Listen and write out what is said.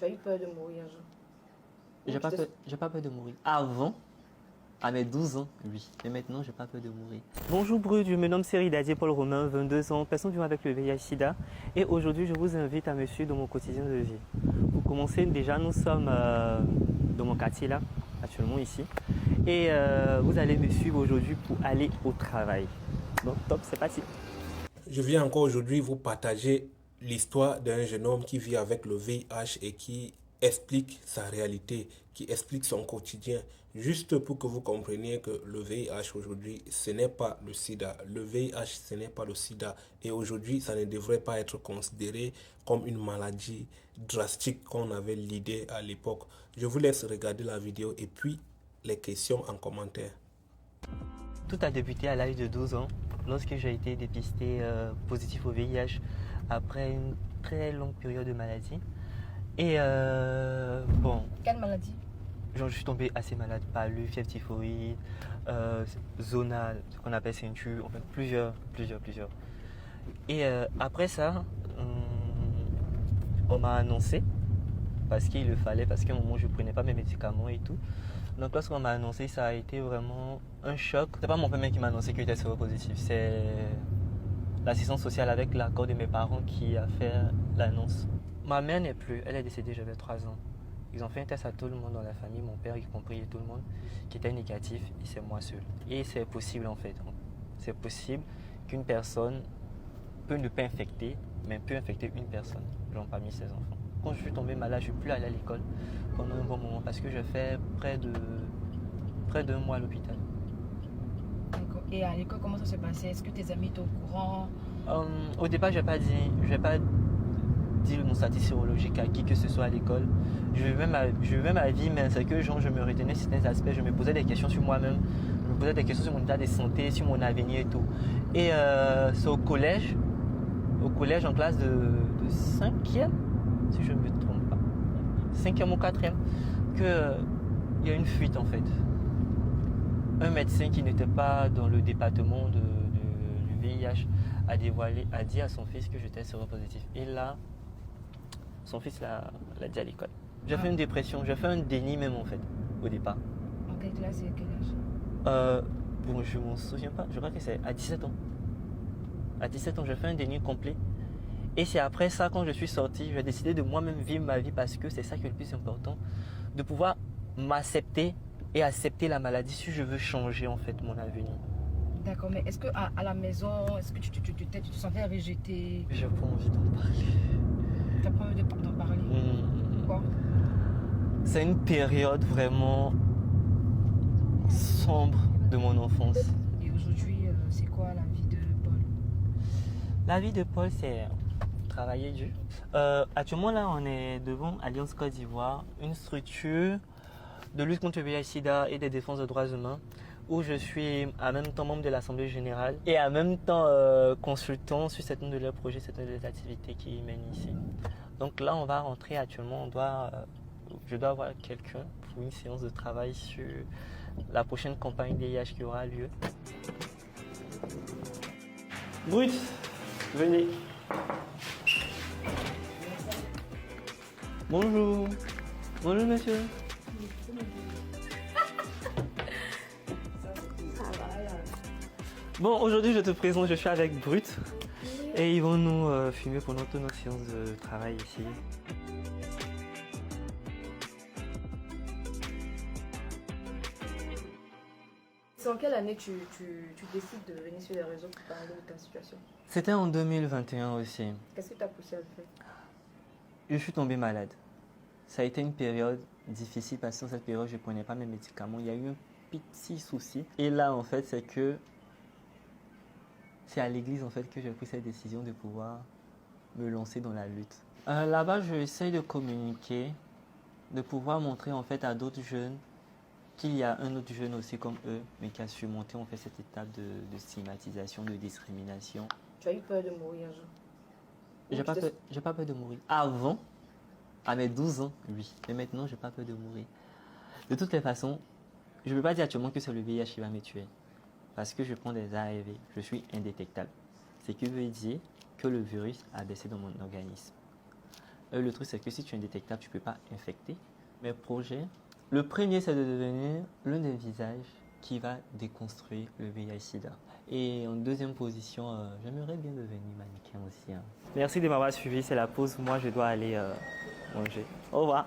Tu as eu peur de mourir, genre? J'ai pas peur de mourir. Avant, à mes 12 ans, oui. Mais maintenant, j'ai pas peur de mourir. Bonjour Brut, je me nomme Cyril Dadier Paul Romain, 22 ans, personne vivant avec le VIH-Sida. Et aujourd'hui, je vous invite à me suivre dans mon quotidien de vie. Pour commencer, déjà, nous sommes dans mon quartier là, actuellement ici. Et vous allez me suivre aujourd'hui pour aller au travail. Donc, top, c'est parti. Je viens encore aujourd'hui vous partager l'histoire d'un jeune homme qui vit avec le VIH et qui explique sa réalité, qui explique son quotidien, juste pour que vous compreniez que le VIH aujourd'hui, ce n'est pas le sida. Le VIH, ce n'est pas le sida. Et aujourd'hui, ça ne devrait pas être considéré comme une maladie drastique qu'on avait l'idée à l'époque. Je vous laisse regarder la vidéo et puis les questions en commentaire. Tout a débuté à l'âge de 12 ans, lorsque j'ai été dépisté positif au VIH après une très longue période de maladie. Et bon, Quelle maladie? je suis tombé assez malade, palu, fièvre typhoïde, zonale, ce qu'on appelle ceinture, en fait plusieurs. Et après ça, on m'a annoncé, parce qu'il le fallait, parce qu'à un moment je ne prenais pas mes médicaments et tout. Donc lorsqu'on m'a annoncé, ça a été vraiment un choc. C'est pas mon père qui m'a annoncé qu'il était séropositif, c'est l'assistance sociale avec l'accord de mes parents qui a fait l'annonce. Ma mère n'est plus, elle est décédée, j'avais 3 ans. Ils ont fait un test à tout le monde dans la famille, mon père y compris et tout le monde, qui était négatif, et c'est moi seul. Et c'est possible en fait. C'est possible qu'une personne peut ne pas infecter, mais peut infecter une personne, genre parmi ses enfants. Quand je suis tombé malade, je ne suis plus allé à l'école pendant un bon moment parce que j'ai fait près d'un mois à l'hôpital. D'accord. Et à l'école, comment ça s'est passé? Est-ce que tes amis étaient au courant? Au départ, je n'ai pas dit mon statut sérologique à qui que ce soit à l'école. Je vivais ma vie, mais c'est que genre, je me retenais certains aspects, je me posais des questions sur moi-même, je me posais des questions sur mon état de santé, sur mon avenir et tout. Et c'est au collège en classe de 5e, si je ne me trompe pas, 5e ou 4e, qu'il y a une fuite en fait. Un médecin qui n'était pas dans le département du VIH a dit à son fils que j'étais séropositif. Et là, son fils l'a dit à l'école. J'ai fait une dépression, j'ai fait un déni même en fait, au départ. En quelle classe et quel âge? Bon, je m'en souviens pas, je crois que c'est à 17 ans. À 17 ans, j'ai fait un déni complet. Et c'est après ça, quand je suis sorti, j'ai décidé de moi-même vivre ma vie parce que c'est ça qui est le plus important. De pouvoir m'accepter et accepter la maladie si je veux changer en fait mon avenir. D'accord, mais est-ce que à la maison, est-ce que tu te sentais rejeté? J'ai pas envie d'en parler. Tu as pas envie d'en parler? Pourquoi? C'est une période vraiment sombre de mon enfance. Et aujourd'hui, c'est quoi la vie de Paul? La vie de Paul, c'est travailler dur. Actuellement, là, on est devant Alliance Côte d'Ivoire, une structure de lutte contre le VIH-Sida et des défenses des droits humains, où je suis en même temps membre de l'Assemblée générale et en même temps consultant sur certains de leurs projets, certaines des activités qu'ils mènent ici. Donc là, on va rentrer actuellement, je dois avoir quelqu'un pour une séance de travail sur la prochaine campagne VIH qui aura lieu. Brut, venez. Bonjour. Bonjour monsieur. Bon, aujourd'hui je te présente, je suis avec Brut et ils vont nous filmer pendant toute notre séance de travail ici. C'est en quelle année tu décides de venir sur les réseaux pour parler de ta situation? C'était en 2021 aussi. Qu'est-ce que tu as poussé à le faire? Je suis tombé malade. Ça a été une période difficile parce que dans cette période je ne prenais pas mes médicaments. Il y a eu un petit souci. Et là en fait c'est à l'église en fait que j'ai pris cette décision de pouvoir me lancer dans la lutte. Là-bas, j'essaie de communiquer, de pouvoir montrer en fait à d'autres jeunes qu'il y a un autre jeune aussi comme eux, mais qui a surmonté en fait cette étape de stigmatisation, de discrimination. Tu as eu peur de mourir, genre? J'ai pas peur de mourir. Avant, à mes 12 ans, oui. Mais maintenant, j'ai pas peur de mourir. De toutes les façons, je ne peux pas dire actuellement que c'est le VIH qui va me tuer. Parce que je prends des ARV, je suis indétectable. Ce qui veut dire que le virus a baissé dans mon organisme. Le truc, c'est que si tu es indétectable, tu ne peux pas infecter. Mes projets, le premier, c'est de devenir l'un des visages qui va déconstruire le VIH-Sida. Et en deuxième position, j'aimerais bien devenir mannequin aussi. Merci de m'avoir suivi, c'est la pause. Moi, je dois aller manger. Au revoir.